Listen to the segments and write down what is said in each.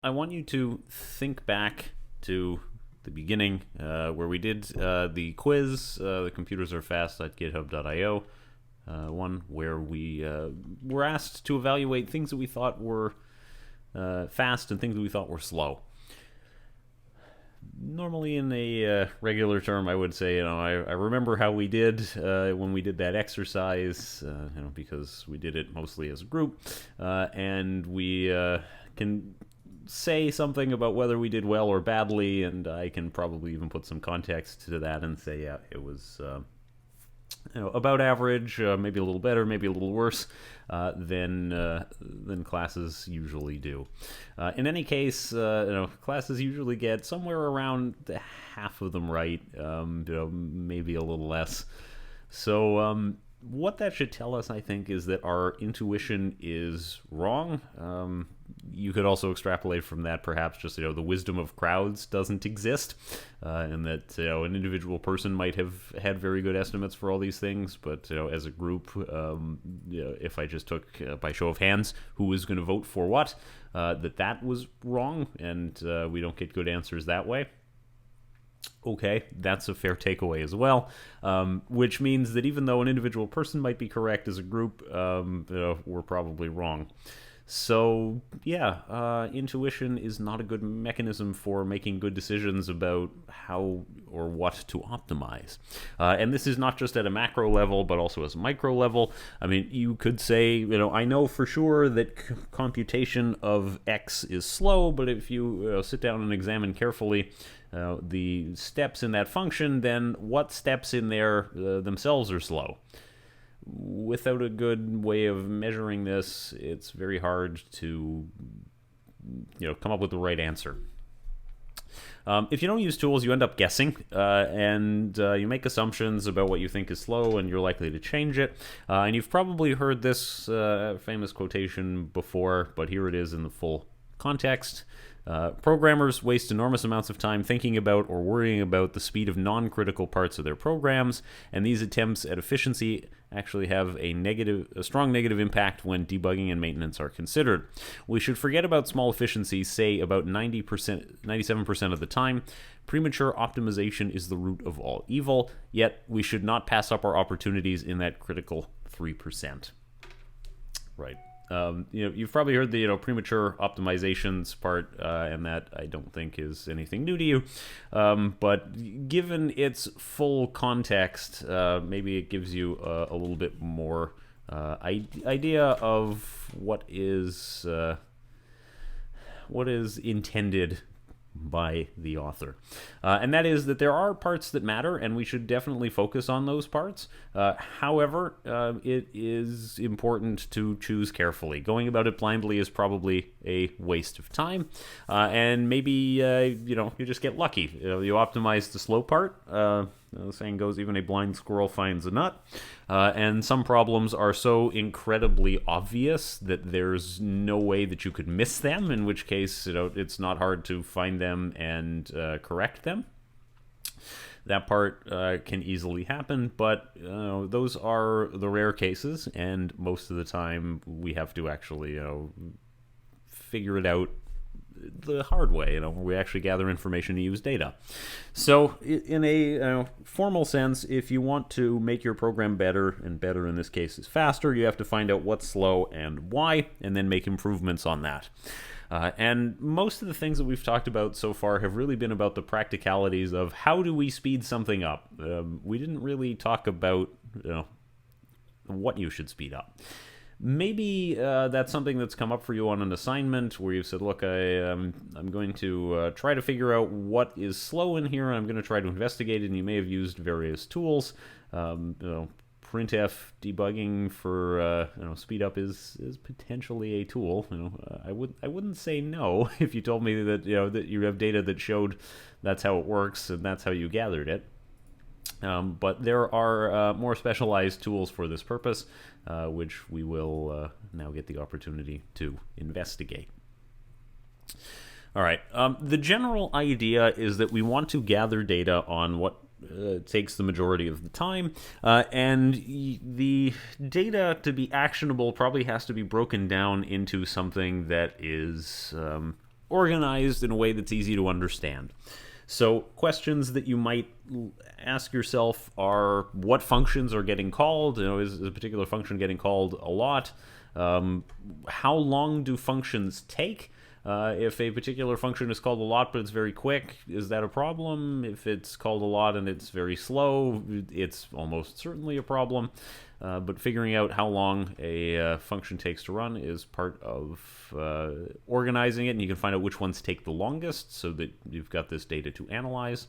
I want you to think back to the beginning where we did the quiz, the computers are fast at github.io, one where we were asked to evaluate things that we thought were fast and things that we thought were slow. Normally, in a regular term, I would say, I remember how we did when we did that exercise, because we did it mostly as a group, and we can say something about whether we did well or badly, and I can probably even put some context to that and say, yeah, it was about average, maybe a little better, maybe a little worse than classes usually do. In any case, classes usually get somewhere around half of them right, maybe a little less. So what that should tell us, I think, is that our intuition is wrong. You could also extrapolate from that, perhaps, just the wisdom of crowds doesn't exist, and that an individual person might have had very good estimates for all these things, but as a group, if I just took by show of hands who was going to vote for what, that was wrong, and we don't get good answers that way. Okay, that's a fair takeaway as well, which means that even though an individual person might be correct, as a group, we're probably wrong. So, yeah, intuition is not a good mechanism for making good decisions about how or what to optimize. And this is not just at a macro level, but also as a micro level. I mean, you could say, I know for sure that computation of X is slow, but if you sit down and examine carefully the steps in that function, then what steps in there themselves are slow? Without a good way of measuring this, it's very hard to come up with the right answer. If you don't use tools, you end up guessing, and you make assumptions about what you think is slow, and you're likely to change it. And you've probably heard this famous quotation before, but here it is in the full context. Programmers waste enormous amounts of time thinking about or worrying about the speed of non-critical parts of their programs, and these attempts at efficiency actually have a strong negative impact when debugging and maintenance are considered. We should forget about small efficiencies, say about 97% of the time. Premature optimization is the root of all evil, yet we should not pass up our opportunities in that critical 3%. Right. You've probably heard the premature optimizations part, and that I don't think is anything new to you. But given its full context, maybe it gives you a little bit more idea of what is intended by the author. And that is that there are parts that matter, and we should definitely focus on those parts. However, it is important to choose carefully. Going about it blindly is probably a waste of time, and maybe you just get lucky. You optimize the slow part. The saying goes, even a blind squirrel finds a nut. And some problems are so incredibly obvious that there's no way that you could miss them, in which case it's not hard to find them and correct them. That part can easily happen, but those are the rare cases, and most of the time we have to actually figure it out the hard way, where we actually gather information to use data. So in a formal sense, if you want to make your program better, and better in this case is faster, you have to find out what's slow and why, and then make improvements on that. And most of the things that we've talked about so far have really been about the practicalities of how do we speed something up. We didn't really talk about what you should speed up. Maybe that's something that's come up for you on an assignment where you've said, look, I'm going to try to figure out what is slow in here, and I'm going to try to investigate it, and you may have used various tools. Printf debugging for speed up is potentially a tool. I wouldn't say no if you told me that that you have data that showed that's how it works and that's how you gathered it. But there are more specialized tools for this purpose, which we will now get the opportunity to investigate. All right. The general idea is that we want to gather data on what takes the majority of the time, and the data to be actionable probably has to be broken down into something that is organized in a way that's easy to understand. So questions that you might ask yourself are, what functions are getting called? Is a particular function getting called a lot? How long do functions take? If a particular function is called a lot but it's very quick, is that a problem? If it's called a lot and it's very slow, it's almost certainly a problem. But figuring out how long a function takes to run is part of organizing it, and you can find out which ones take the longest so that you've got this data to analyze.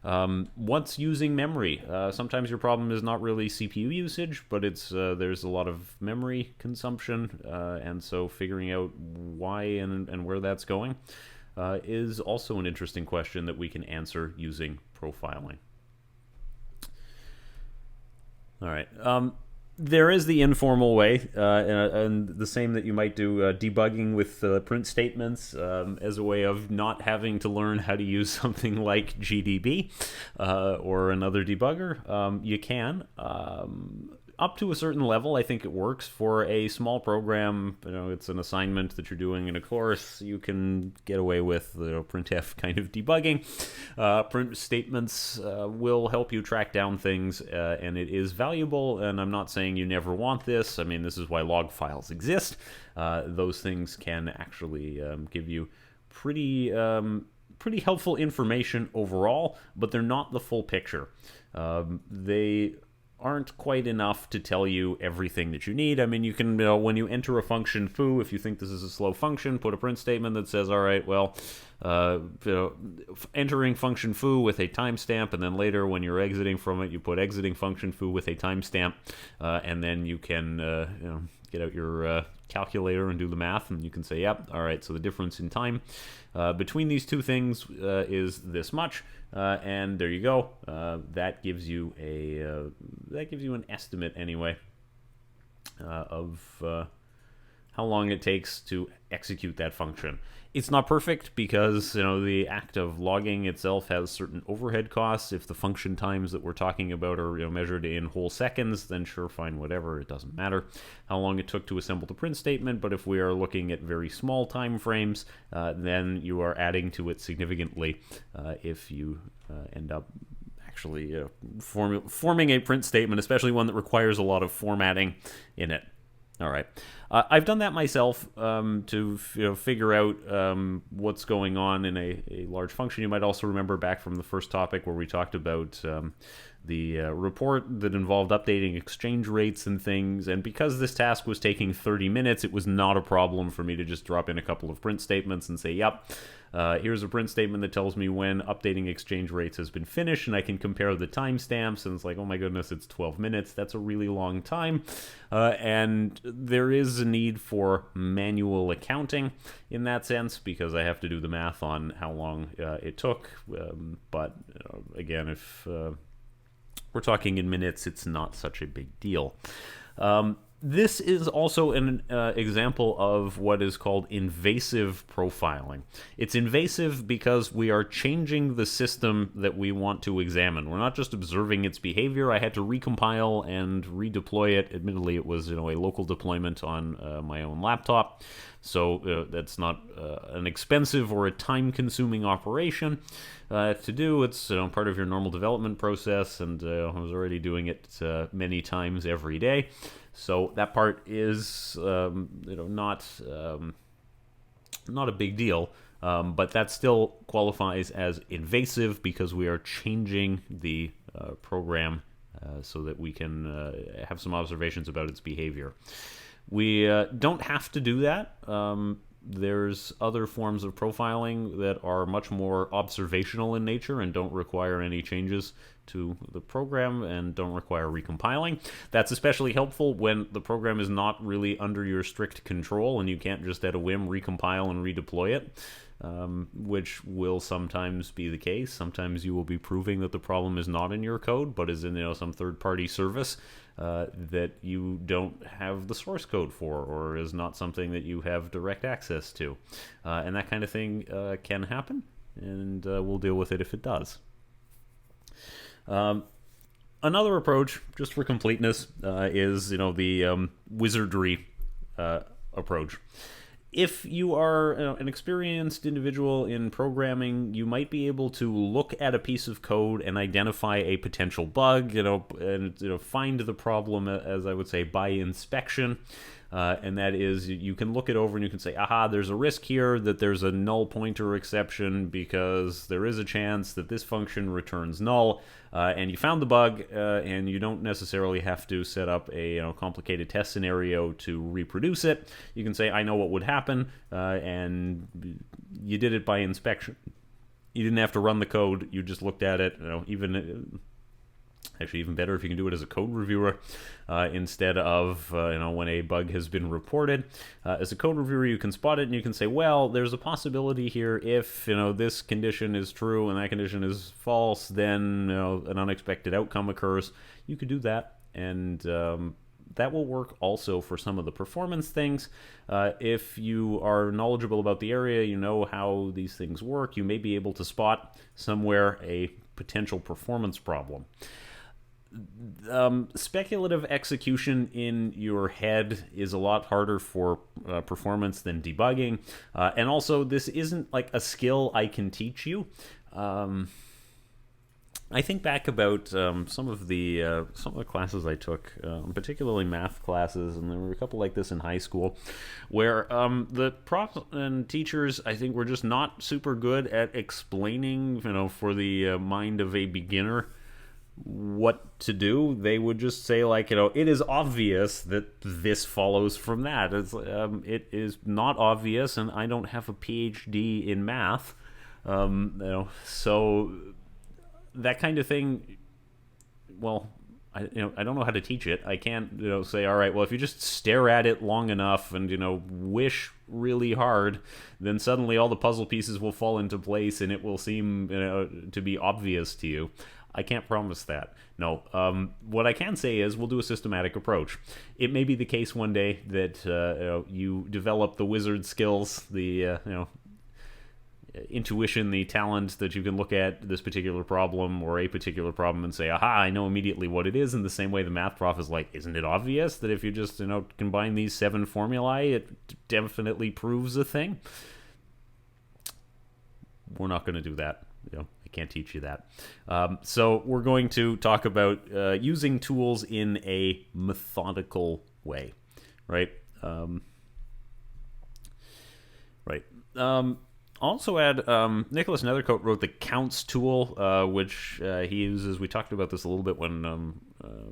What's using memory? Sometimes your problem is not really CPU usage, but it's there's a lot of memory consumption, and so figuring out why and where that's going is also an interesting question that we can answer using profiling. All right. There is the informal way, and the same that you might do debugging with print statements as a way of not having to learn how to use something like GDB or another debugger. You can. Up to a certain level, I think it works. For a small program, it's an assignment that you're doing in a course, you can get away with printf kind of debugging. Print statements will help you track down things, and it is valuable, and I'm not saying you never want this. I mean, this is why log files exist. Those things can actually give you pretty helpful information overall, but they're not the full picture. They aren't quite enough to tell you everything that you need. I mean, you can, when you enter a function foo, if you think this is a slow function, put a print statement that says, all right, well, entering function foo with a timestamp, and then later when you're exiting from it, you put exiting function foo with a timestamp, and then you can, get out your calculator and do the math, and you can say, yep, all right, so the difference in time between these two things is this much, and there you go. That gives you an estimate anyway of how long it takes to execute that function. It's not perfect because the act of logging itself has certain overhead costs. If the function times that we're talking about are measured in whole seconds, then sure, fine, whatever, it doesn't matter how long it took to assemble the print statement. But if we are looking at very small time frames, then you are adding to it significantly if you end up actually forming a print statement, especially one that requires a lot of formatting in it. All right. I've done that myself to figure out what's going on in a large function. You might also remember back from the first topic where we talked about the report that involved updating exchange rates and things. And because this task was taking 30 minutes, it was not a problem for me to just drop in a couple of print statements and say, yep, here's a print statement that tells me when updating exchange rates has been finished, and I can compare the timestamps, and it's like, oh my goodness, it's 12 minutes. That's a really long time. And there is a need for manual accounting in that sense, because I have to do the math on how long it took. But again, if we're talking in minutes, it's not such a big deal. This is also an example of what is called invasive profiling. It's invasive because we are changing the system that we want to examine. We're not just observing its behavior. I had to recompile and redeploy it. Admittedly, it was a local deployment on my own laptop, so that's not an expensive or a time-consuming operation to do. It's part of your normal development process, and I was already doing it many times every day. So that part is not a big deal, but that still qualifies as invasive because we are changing the program so that we can have some observations about its behavior. We don't have to do that. There's other forms of profiling that are much more observational in nature and don't require any changes to the program and don't require recompiling. That's especially helpful when the program is not really under your strict control and you can't just at a whim recompile and redeploy it, which will sometimes be the case. Sometimes you will be proving that the problem is not in your code but is in some third-party service that you don't have the source code for, or is not something that you have direct access to. And that kind of thing can happen, and we'll deal with it if it does. Another approach, just for completeness, is the Wizardry approach. if you are an experienced individual in programming, you might be able to look at a piece of code and identify a potential bug, and find the problem, as I would say, by inspection. And that is, you can look it over and you can say, aha, there's a risk here that there's a null pointer exception because there is a chance that this function returns null. And you found the bug, and you don't necessarily have to set up a complicated test scenario to reproduce it. You can say, I know what would happen, and you did it by inspection. You didn't have to run the code. You just looked at it. Actually, even better if you can do it as a code reviewer instead of when a bug has been reported. As a code reviewer, you can spot it and you can say, well, there's a possibility here if this condition is true and that condition is false, then an unexpected outcome occurs. You could do that, and that will work also for some of the performance things. If you are knowledgeable about the area, you know how these things work, you may be able to spot somewhere a potential performance problem. Speculative execution in your head is a lot harder for performance than debugging, and also this isn't like a skill I can teach you. I think back about some of the classes I took, particularly math classes, and there were a couple like this in high school, where the profs and teachers, I think, were just not super good at explaining, for the mind of a beginner, what to do. They would just say, like, it is obvious that this follows from that. It is not obvious, and I don't have a PhD in math, so that kind of thing. Well, I don't know how to teach it. I can't say, all right, well, if you just stare at it long enough and wish really hard, then suddenly all the puzzle pieces will fall into place and it will seem to be obvious to you. I can't promise that. No. What I can say is we'll do a systematic approach. It may be the case one day that you develop the wizard skills, the intuition, the talent that you can look at this particular problem or a particular problem and say, aha, I know immediately what it is. In the same way the math prof is like, isn't it obvious that if you just combine these 7 formulae, it definitely proves a thing? We're not going to do that. I can't teach you that. So we're going to talk about using tools in a methodical way, right? Also add, Nicholas Nethercoat wrote the counts tool, which he uses. We talked about this a little bit when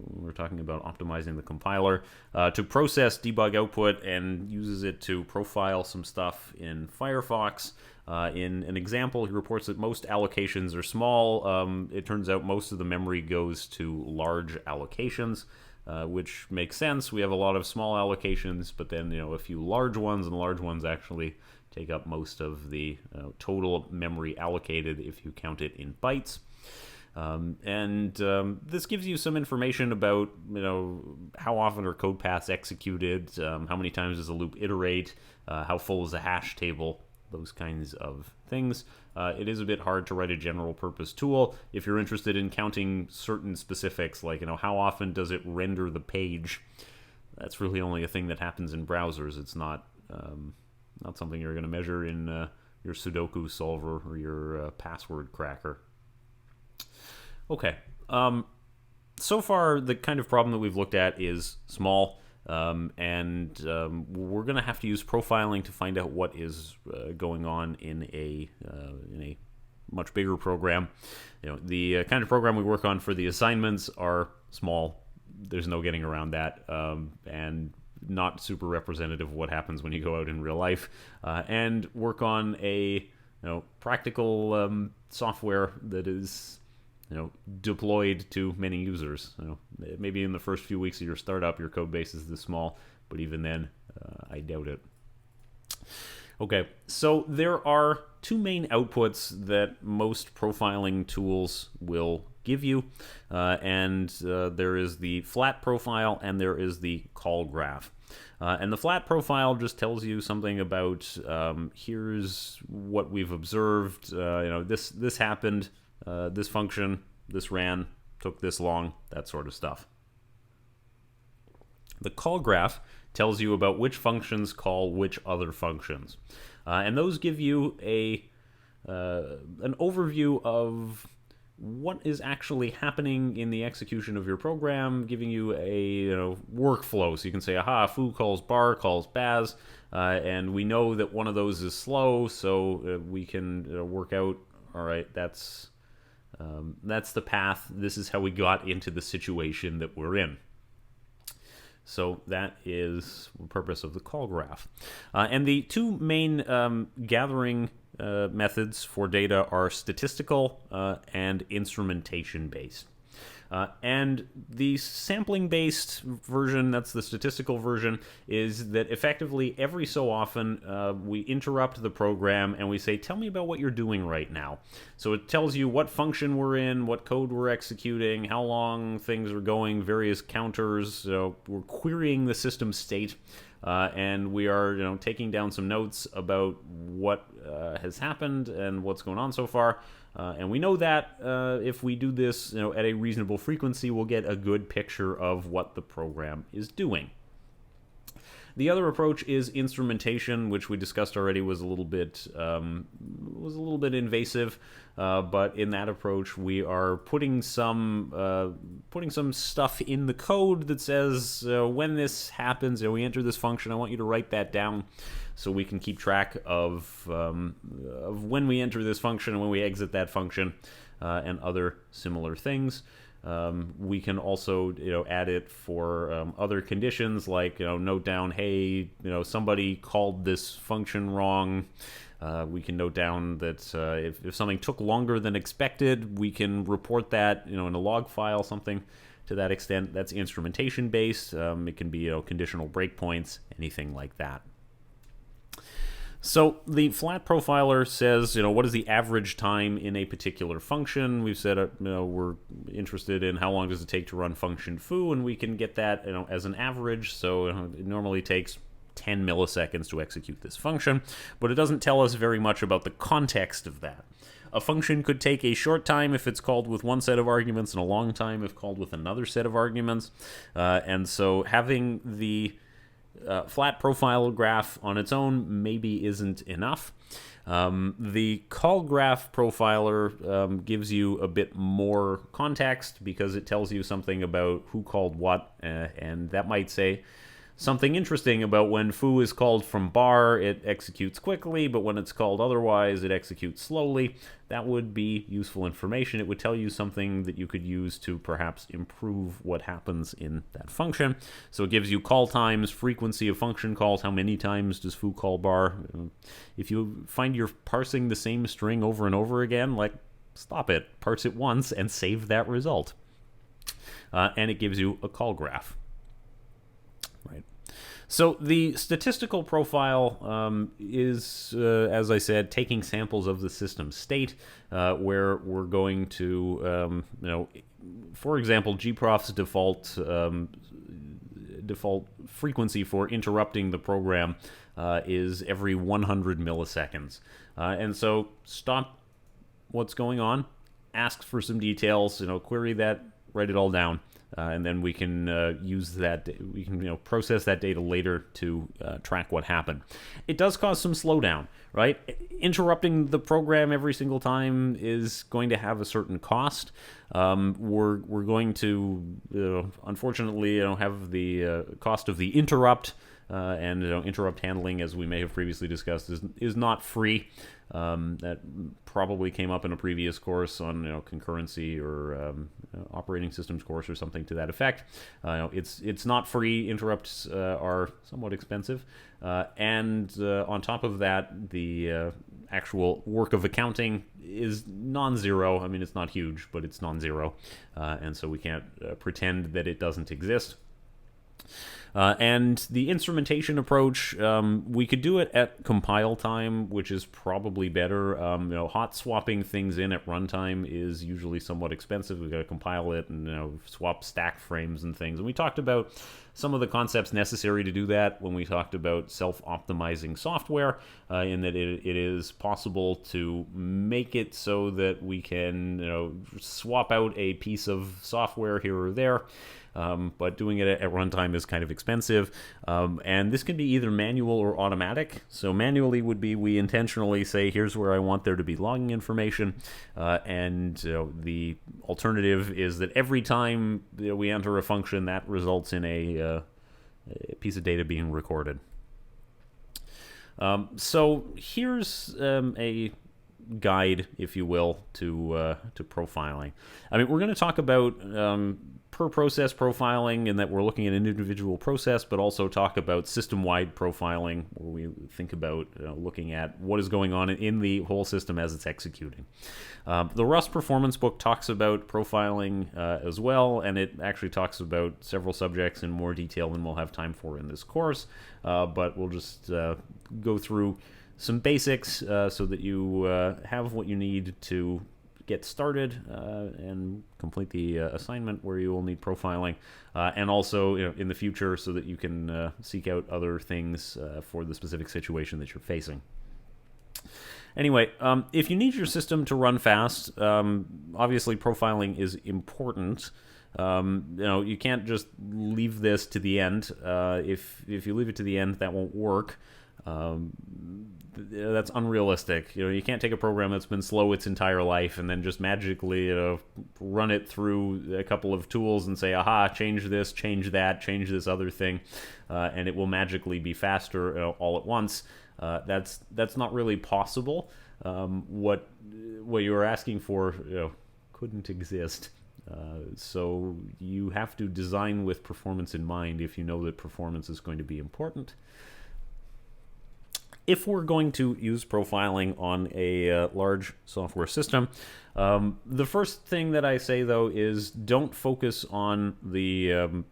we were talking about optimizing the compiler, to process debug output, and uses it to profile some stuff in Firefox. In an example, he reports that most allocations are small. It turns out most of the memory goes to large allocations, which makes sense. We have a lot of small allocations, but then a few large ones, and the large ones actually take up most of the total memory allocated if you count it in bytes. This gives you some information about how often are code paths executed, how many times does a loop iterate, how full is a hash table, those kinds of things. It is a bit hard to write a general purpose tool. If you're interested in counting certain specifics, like how often does it render the page, that's really only a thing that happens in browsers. It's not something you're going to measure in your Sudoku solver or your password cracker. Okay. So far, the kind of problem that we've looked at is small, and we're going to have to use profiling to find out what is going on in a much bigger program. The kind of program we work on for the assignments are small. There's no getting around that, and not super representative of what happens when you go out in real life, and work on a practical software that is deployed to many users. Maybe in the first few weeks of your startup, your code base is this small, but even then, I doubt it. Okay, so there are 2 main outputs that most profiling tools will give you, and there is the flat profile and there is the call graph. And the flat profile just tells you something about here's what we've observed. This happened. This function, this ran, took this long, that sort of stuff. The call graph tells you about which functions call which other functions. And those give you an overview of what is actually happening in the execution of your program, giving you a workflow. So you can say, aha, foo calls bar, calls baz, and we know that one of those is slow, so we can work out, all right, that's the path. This is how we got into the situation that we're in. So that is the purpose of the call graph. And the two main gathering methods for data are statistical and instrumentation-based. And the sampling-based version, that's the statistical version, is that effectively every so often we interrupt the program and we say, tell me about what you're doing right now. So it tells you what function we're in, what code we're executing, how long things are going, various counters. So we're querying the system state. And we are, taking down some notes about what has happened and what's going on so far. And we know that if we do this, at a reasonable frequency, we'll get a good picture of what the program is doing. The other approach is instrumentation, which we discussed already was a little bit invasive, but in that approach we are putting some stuff in the code that says when this happens, we enter this function. I want you to write that down, so we can keep track of when we enter this function and when we exit that function, and other similar things. We can also add it for other conditions, like note down, hey, somebody called this function wrong. We can note down that if something took longer than expected, we can report that in a log file, something to that extent. That's instrumentation based. It can be conditional breakpoints, anything like that. So the flat profiler says, what is the average time in a particular function? We've said, we're interested in how long does it take to run function foo, and we can get that, as an average. So it normally takes 10 milliseconds to execute this function, but it doesn't tell us very much about the context of that. A function could take a short time if it's called with one set of arguments and a long time if called with another set of arguments. And so having the flat profile graph on its own maybe isn't enough. The call graph profiler gives you a bit more context because it tells you something about who called what, and that might say something interesting about when foo is called from bar, it executes quickly, but when it's called otherwise, it executes slowly. That would be useful information. It would tell you something that you could use to perhaps improve what happens in that function. So it gives you call times, frequency of function calls, how many times does foo call bar. If you find you're parsing the same string over and over again, stop it, parse it once, and save that result. And it gives you a call graph. Right. So the statistical profile is, as I said, taking samples of the system state, where we're going to, for example, gprof's default frequency for interrupting the program is every 100 milliseconds. And so stop what's going on, ask for some details, query that, write it all down. And then we can use that. We can process that data later to track what happened. It does cause some slowdown, right? Interrupting the program every single time is going to have a certain cost. We're going to unfortunately have the cost of the interrupt. And interrupt handling, as we may have previously discussed, is not free. That probably came up in a previous course on concurrency or operating systems course or something to that effect. It's not free. Interrupts are somewhat expensive, and on top of that, the actual work of accounting is non-zero. I mean, it's not huge, but it's non-zero, and so we can't pretend that it doesn't exist. And the instrumentation approach, we could do it at compile time, which is probably better. Hot swapping things in at runtime is usually somewhat expensive. We've got to compile it and swap stack frames and things. And we talked about some of the concepts necessary to do that when we talked about self-optimizing software, in that it is possible to make it so that we can swap out a piece of software here or there. but doing it at runtime is kind of expensive. And this can be either manual or automatic. So manually would be we intentionally say, here's where I want there to be logging information, and the alternative is that every time we enter a function, that results in a piece of data being recorded. So here's a guide, if you will, to profiling. I mean, we're going to talk about per process profiling, and that we're looking at an individual process, but also talk about system-wide profiling, where we think about looking at what is going on in the whole system as it's executing. The Rust Performance book talks about profiling as well, and it actually talks about several subjects in more detail than we'll have time for in this course, but we'll just go through some basics so that you have what you need to get started and complete the assignment where you will need profiling, and also in the future so that you can seek out other things for the specific situation that you're facing. Anyway, if you need your system to run fast, obviously profiling is important. You can't just leave this to the end. If you leave it to the end, that won't work. That's unrealistic. You can't take a program that's been slow its entire life and then just magically run it through a couple of tools and say, aha, change this, change that, change this other thing, and it will magically be faster all at once. That's not really possible. What you're asking for couldn't exist. So you have to design with performance in mind if you know that performance is going to be important. If we're going to use profiling on a large software system, the first thing that I say, though, is don't focus on the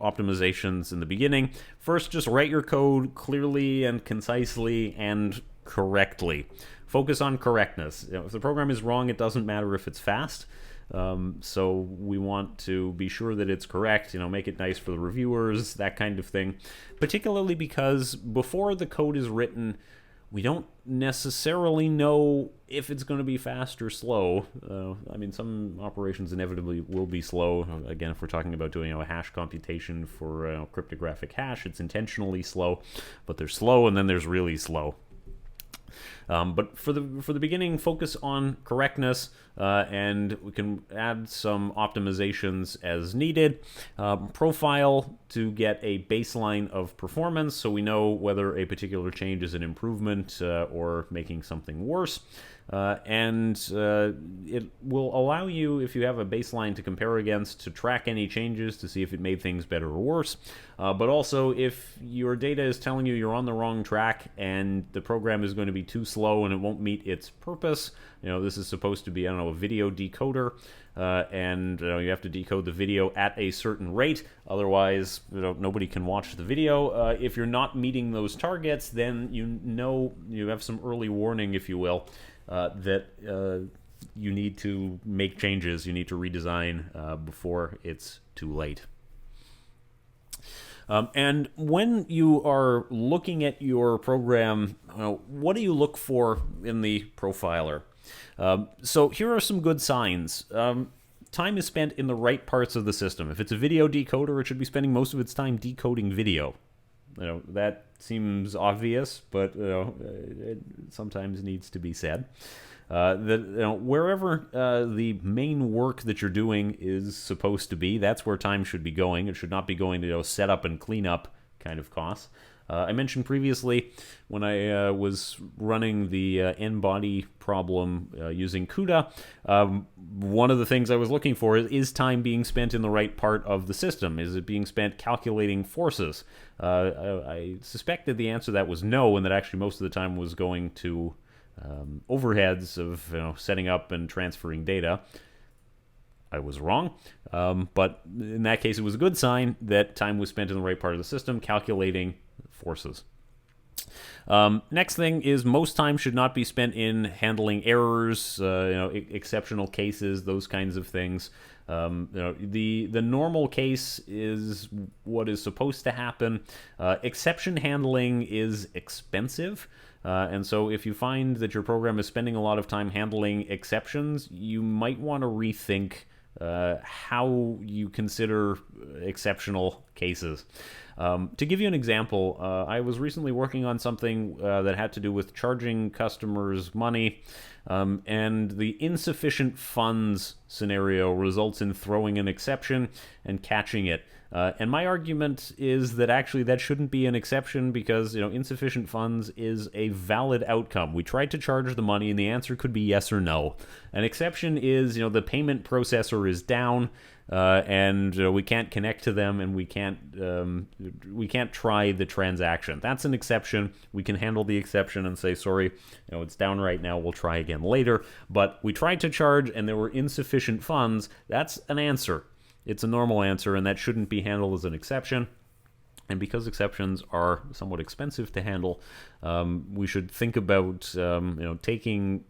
optimizations in the beginning. First, just write your code clearly and concisely and correctly. Focus on correctness. If the program is wrong, it doesn't matter if it's fast. So we want to be sure that it's correct, make it nice for the reviewers, that kind of thing. Particularly because before the code is written, we don't necessarily know if it's going to be fast or slow. Some operations inevitably will be slow. Again, if we're talking about doing a hash computation for cryptographic hash, it's intentionally slow, but there's slow and then there's really slow. But for the beginning, focus on correctness, and we can add some optimizations as needed. Profile to get a baseline of performance so we know whether a particular change is an improvement or making something worse. And it will allow you, if you have a baseline to compare against, to track any changes to see if it made things better or worse. But also, if your data is telling you you're on the wrong track and the program is going to be too slow and it won't meet its purpose, this is supposed to be, a video decoder, and you have to decode the video at a certain rate, otherwise nobody can watch the video. If you're not meeting those targets, then you have some early warning, if you will, that you need to make changes, you need to redesign before it's too late. And when you are looking at your program, what do you look for in the profiler? So here are some good signs. Time is spent in the right parts of the system. If it's a video decoder, it should be spending most of its time decoding video. That seems obvious, but it sometimes needs to be said. Wherever the main work that you're doing is supposed to be, that's where time should be going. It should not be going to set up and clean up kind of costs. I mentioned previously when I was running the n-body problem using CUDA, one of the things I was looking for is time being spent in the right part of the system? Is it being spent calculating forces? I suspected the answer to that was no, and that actually most of the time was going to overheads of setting up and transferring data. I was wrong, but in that case it was a good sign that time was spent in the right part of the system calculating forces. Next thing is most time should not be spent in handling errors, exceptional cases, those kinds of things. The normal case is what is supposed to happen. Exception handling is expensive. And so if you find that your program is spending a lot of time handling exceptions, you might want to rethink how you consider exceptional cases. To give you an example, I was recently working on something that had to do with charging customers money, and the insufficient funds scenario results in throwing an exception and catching it. And my argument is that actually that shouldn't be an exception because, insufficient funds is a valid outcome. We tried to charge the money and the answer could be yes or no. An exception is, the payment processor is down, and we can't connect to them, and we can't try the transaction. That's an exception. We can handle the exception and say, sorry, it's down right now. We'll try again later. But we tried to charge and there were insufficient funds. That's an answer. It's a normal answer, and that shouldn't be handled as an exception. And because exceptions are somewhat expensive to handle, we should think about taking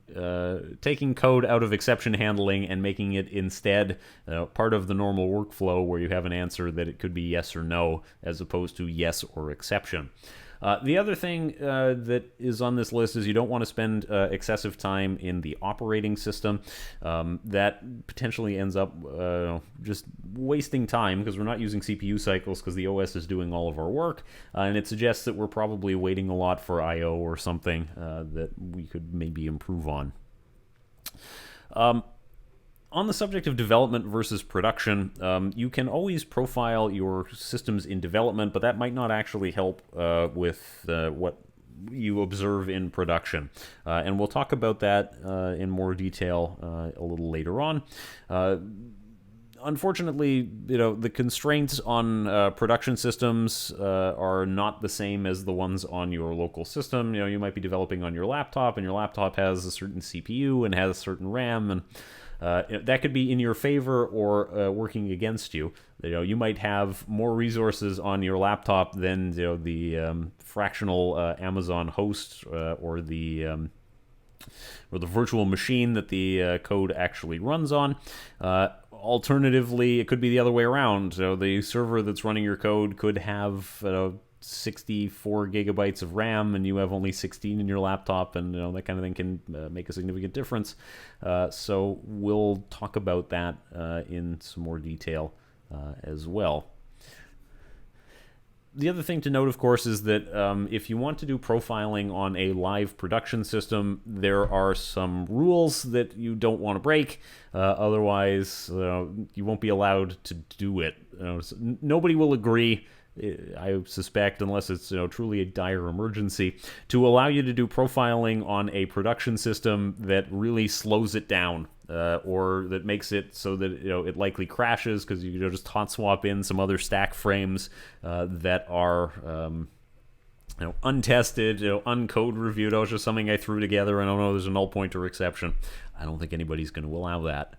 code out of exception handling and making it instead part of the normal workflow where you have an answer that it could be yes or no as opposed to yes or exception. The other thing that is on this list is you don't want to spend excessive time in the operating system. That potentially ends up just wasting time because we're not using CPU cycles because the OS is doing all of our work, and it suggests that we're probably waiting a lot for I/O or something that we could maybe improve on. On the subject of development versus production, you can always profile your systems in development, but that might not actually help with what you observe in production. And we'll talk about that in more detail a little later on. Unfortunately, the constraints on production systems are not the same as the ones on your local system. You might be developing on your laptop, and your laptop has a certain CPU and has a certain RAM, and that could be in your favor or working against you. You might have more resources on your laptop than the fractional Amazon host or the virtual machine that the code actually runs on. Alternatively, it could be the other way around. So the server that's running your code could have 64 gigabytes of RAM and you have only 16 in your laptop, and that kind of thing can make a significant difference. So we'll talk about that in some more detail as well. The other thing to note, of course, is that if you want to do profiling on a live production system, there are some rules that you don't want to break. Otherwise, you won't be allowed to do it. Nobody will agree, I suspect, unless it's truly a dire emergency, to allow you to do profiling on a production system that really slows it down. Or that makes it so that it likely crashes because you just hot swap in some other stack frames that are untested, uncode reviewed. It was just something I threw together, and I don't know, there's a null pointer exception. I don't think anybody's going to allow that.